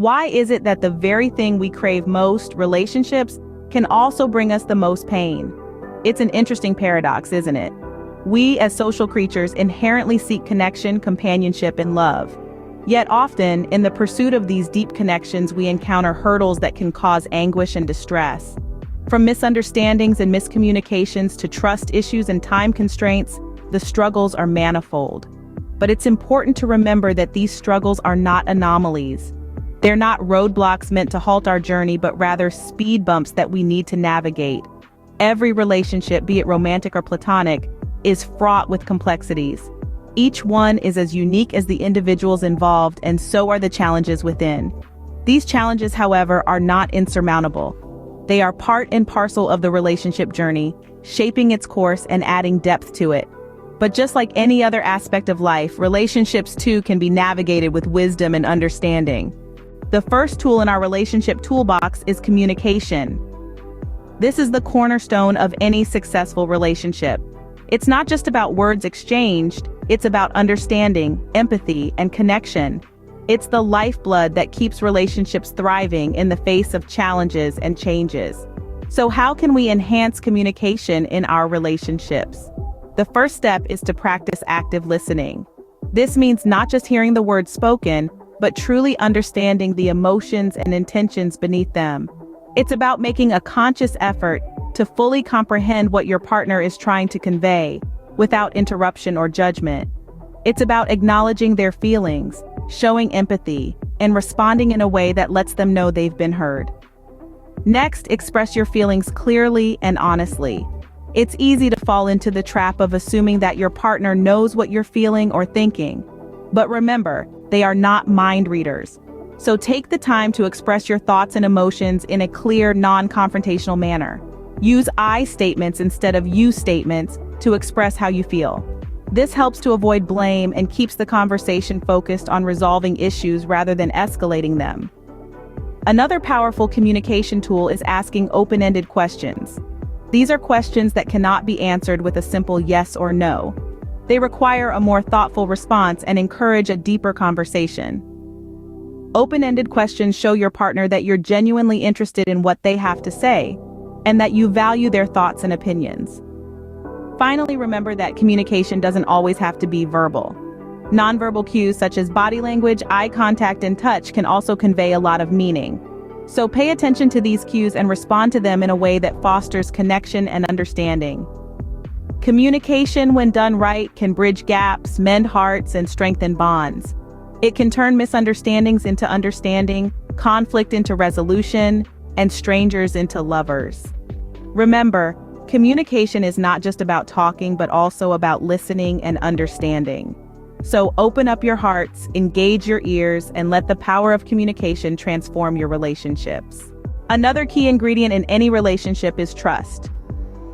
Why is it that the very thing we crave most, relationships, can also bring us the most pain? It's an interesting paradox, isn't it? We, as social creatures, inherently seek connection, companionship, and love. Yet often, in the pursuit of these deep connections, we encounter hurdles that can cause anguish and distress. From misunderstandings and miscommunications to trust issues and time constraints, the struggles are manifold. But it's important to remember that these struggles are not anomalies. They're not roadblocks meant to halt our journey, but rather speed bumps that we need to navigate. Every relationship, be it romantic or platonic, is fraught with complexities. Each one is as unique as the individuals involved, and so are the challenges within. These challenges, however, are not insurmountable. They are part and parcel of the relationship journey, shaping its course and adding depth to it. But just like any other aspect of life, relationships too can be navigated with wisdom and understanding. The first tool in our relationship toolbox is communication. This is the cornerstone of any successful relationship. It's not just about words exchanged, it's about understanding, empathy, and connection. It's the lifeblood that keeps relationships thriving in the face of challenges and changes. So how can we enhance communication in our relationships? The first step is to practice active listening. This means not just hearing the words spoken, but truly understanding the emotions and intentions beneath them. It's about making a conscious effort to fully comprehend what your partner is trying to convey, without interruption or judgment. It's about acknowledging their feelings, showing empathy, and responding in a way that lets them know they've been heard. Next, express your feelings clearly and honestly. It's easy to fall into the trap of assuming that your partner knows what you're feeling or thinking. But remember, they are not mind readers. So take the time to express your thoughts and emotions in a clear, non-confrontational manner. Use I statements instead of you statements to express how you feel. This helps to avoid blame and keeps the conversation focused on resolving issues rather than escalating them. Another powerful communication tool is asking open-ended questions. These are questions that cannot be answered with a simple yes or no. They require a more thoughtful response and encourage a deeper conversation. Open-ended questions show your partner that you're genuinely interested in what they have to say, and that you value their thoughts and opinions. Finally, remember that communication doesn't always have to be verbal. Nonverbal cues such as body language, eye contact, and touch can also convey a lot of meaning. So pay attention to these cues and respond to them in a way that fosters connection and understanding. Communication, when done right, can bridge gaps, mend hearts, and strengthen bonds. It can turn misunderstandings into understanding, conflict into resolution, and strangers into lovers. Remember, communication is not just about talking, but also about listening and understanding. So open up your hearts, engage your ears, and let the power of communication transform your relationships. Another key ingredient in any relationship is trust.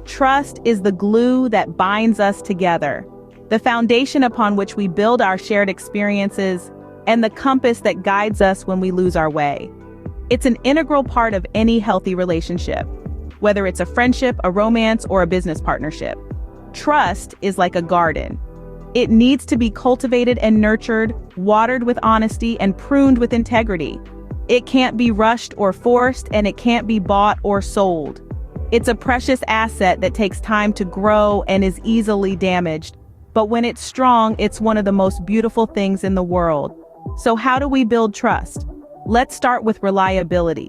Trust is the glue that binds us together, the foundation upon which we build our shared experiences, and the compass that guides us when we lose our way. It's an integral part of any healthy relationship, whether it's a friendship, a romance, or a business partnership. Trust is like a garden. It needs to be cultivated and nurtured, watered with honesty, and pruned with integrity. It can't be rushed or forced, and it can't be bought or sold. It's a precious asset that takes time to grow and is easily damaged. But when it's strong, it's one of the most beautiful things in the world. So how do we build trust? Let's start with reliability.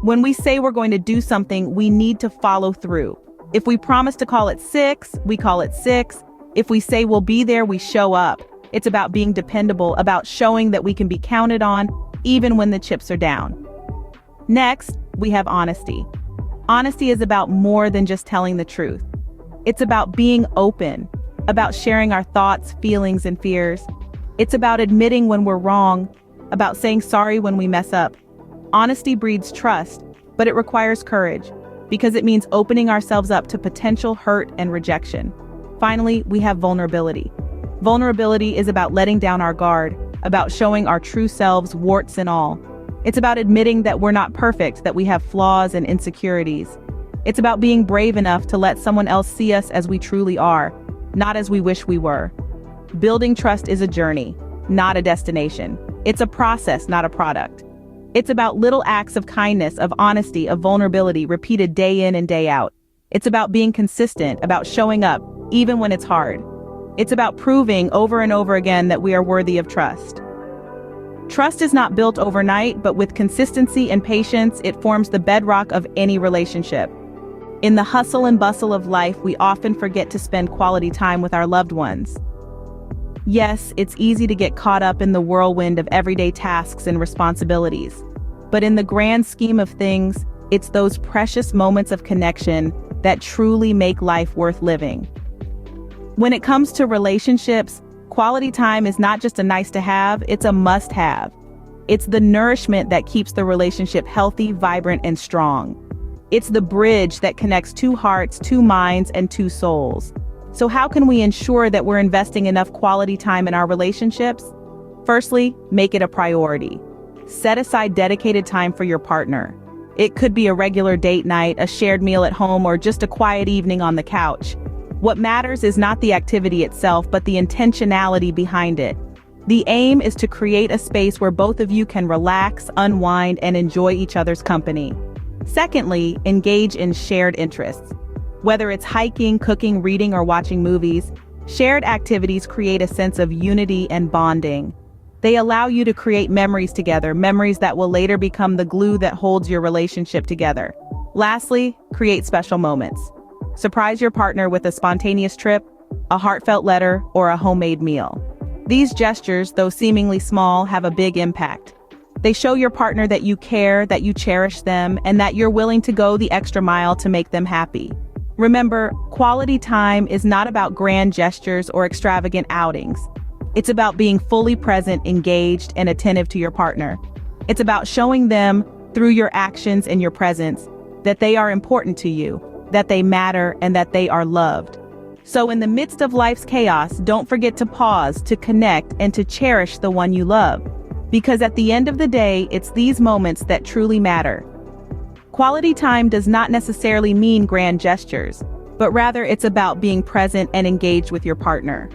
When we say we're going to do something, we need to follow through. If we promise to call at 6, we call at 6. If we say we'll be there, we show up. It's about being dependable, about showing that we can be counted on, even when the chips are down. Next, we have honesty. Honesty is about more than just telling the truth. It's about being open, about sharing our thoughts, feelings, and fears. It's about admitting when we're wrong, about saying sorry when we mess up. Honesty breeds trust, but it requires courage, because it means opening ourselves up to potential hurt and rejection. Finally, we have vulnerability. Vulnerability is about letting down our guard, about showing our true selves, warts and all. It's about admitting that we're not perfect, that we have flaws and insecurities. It's about being brave enough to let someone else see us as we truly are, not as we wish we were. Building trust is a journey, not a destination. It's a process, not a product. It's about little acts of kindness, of honesty, of vulnerability, repeated day in and day out. It's about being consistent, about showing up, even when it's hard. It's about proving over and over again that we are worthy of trust. Trust is not built overnight, but with consistency and patience, it forms the bedrock of any relationship. In the hustle and bustle of life, we often forget to spend quality time with our loved ones. Yes, it's easy to get caught up in the whirlwind of everyday tasks and responsibilities. But in the grand scheme of things, it's those precious moments of connection that truly make life worth living. When it comes to relationships, quality time is not just a nice to have, it's a must have. It's the nourishment that keeps the relationship healthy, vibrant, and strong. It's the bridge that connects two hearts, two minds, and two souls. So how can we ensure that we're investing enough quality time in our relationships? Firstly, make it a priority. Set aside dedicated time for your partner. It could be a regular date night, a shared meal at home, or just a quiet evening on the couch. What matters is not the activity itself, but the intentionality behind it. The aim is to create a space where both of you can relax, unwind, and enjoy each other's company. Secondly, engage in shared interests. Whether it's hiking, cooking, reading, or watching movies, shared activities create a sense of unity and bonding. They allow you to create memories together, memories that will later become the glue that holds your relationship together. Lastly, create special moments. Surprise your partner with a spontaneous trip, a heartfelt letter, or a homemade meal. These gestures, though seemingly small, have a big impact. They show your partner that you care, that you cherish them, and that you're willing to go the extra mile to make them happy. Remember, quality time is not about grand gestures or extravagant outings. It's about being fully present, engaged, and attentive to your partner. It's about showing them, through your actions and your presence, that they are important to you, that they matter, and that they are loved. So in the midst of life's chaos, don't forget to pause, to connect, and to cherish the one you love. Because at the end of the day, it's these moments that truly matter. Quality time does not necessarily mean grand gestures, but rather it's about being present and engaged with your partner.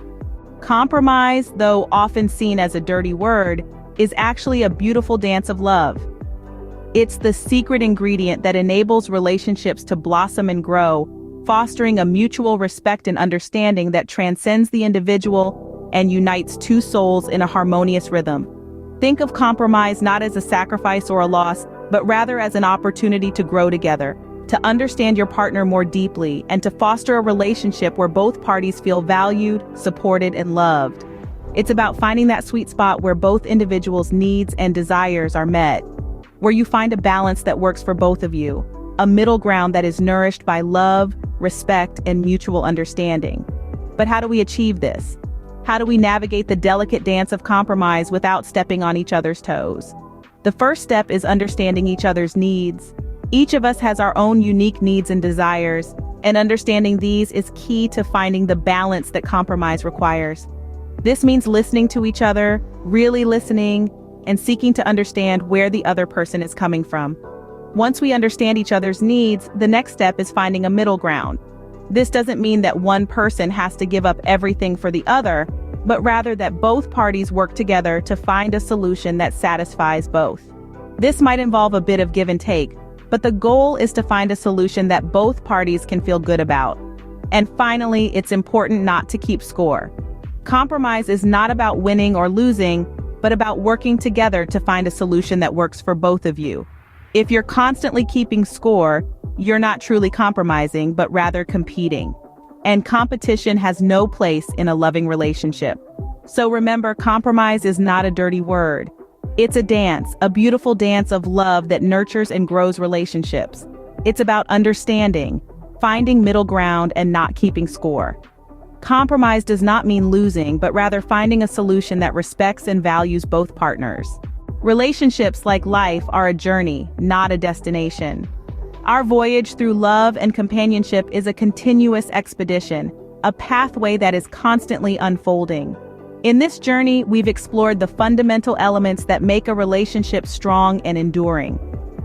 Compromise, though often seen as a dirty word, is actually a beautiful dance of love. It's the secret ingredient that enables relationships to blossom and grow, fostering a mutual respect and understanding that transcends the individual and unites two souls in a harmonious rhythm. Think of compromise not as a sacrifice or a loss, but rather as an opportunity to grow together, to understand your partner more deeply, and to foster a relationship where both parties feel valued, supported, and loved. It's about finding that sweet spot where both individuals' needs and desires are met, where you find a balance that works for both of you, a middle ground that is nourished by love, respect, and mutual understanding. But how do we achieve this? How do we navigate the delicate dance of compromise without stepping on each other's toes? The first step is understanding each other's needs. Each of us has our own unique needs and desires, and understanding these is key to finding the balance that compromise requires. This means listening to each other, really listening, and seeking to understand where the other person is coming from. Once we understand each other's needs, the next step is finding a middle ground. This doesn't mean that one person has to give up everything for the other, but rather that both parties work together to find a solution that satisfies both. This might involve a bit of give and take, but the goal is to find a solution that both parties can feel good about. And finally, it's important not to keep score. Compromise is not about winning or losing, but about working together to find a solution that works for both of you. If you're constantly keeping score, you're not truly compromising, but rather competing. And competition has no place in a loving relationship. So remember, compromise is not a dirty word. It's a dance, a beautiful dance of love that nurtures and grows relationships. It's about understanding, finding middle ground, and not keeping score. Compromise does not mean losing, but rather finding a solution that respects and values both partners. Relationships, like life, are a journey, not a destination. Our voyage through love and companionship is a continuous expedition, a pathway that is constantly unfolding. In this journey, we've explored the fundamental elements that make a relationship strong and enduring.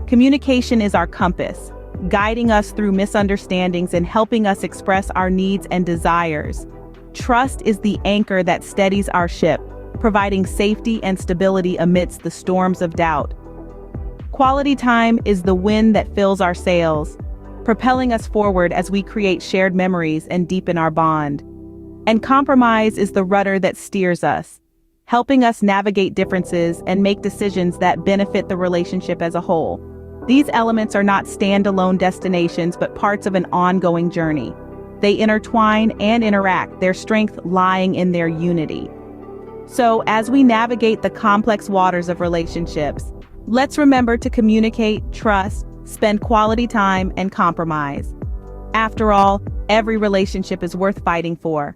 Communication is our compass, guiding us through misunderstandings and helping us express our needs and desires. Trust is the anchor that steadies our ship, providing safety and stability amidst the storms of doubt. Quality time is the wind that fills our sails, propelling us forward as we create shared memories and deepen our bond. And compromise is the rudder that steers us, helping us navigate differences and make decisions that benefit the relationship as a whole. These elements are not standalone destinations but parts of an ongoing journey. They intertwine and interact, their strength lying in their unity. So, as we navigate the complex waters of relationships, let's remember to communicate, trust, spend quality time, and compromise. After all, every relationship is worth fighting for.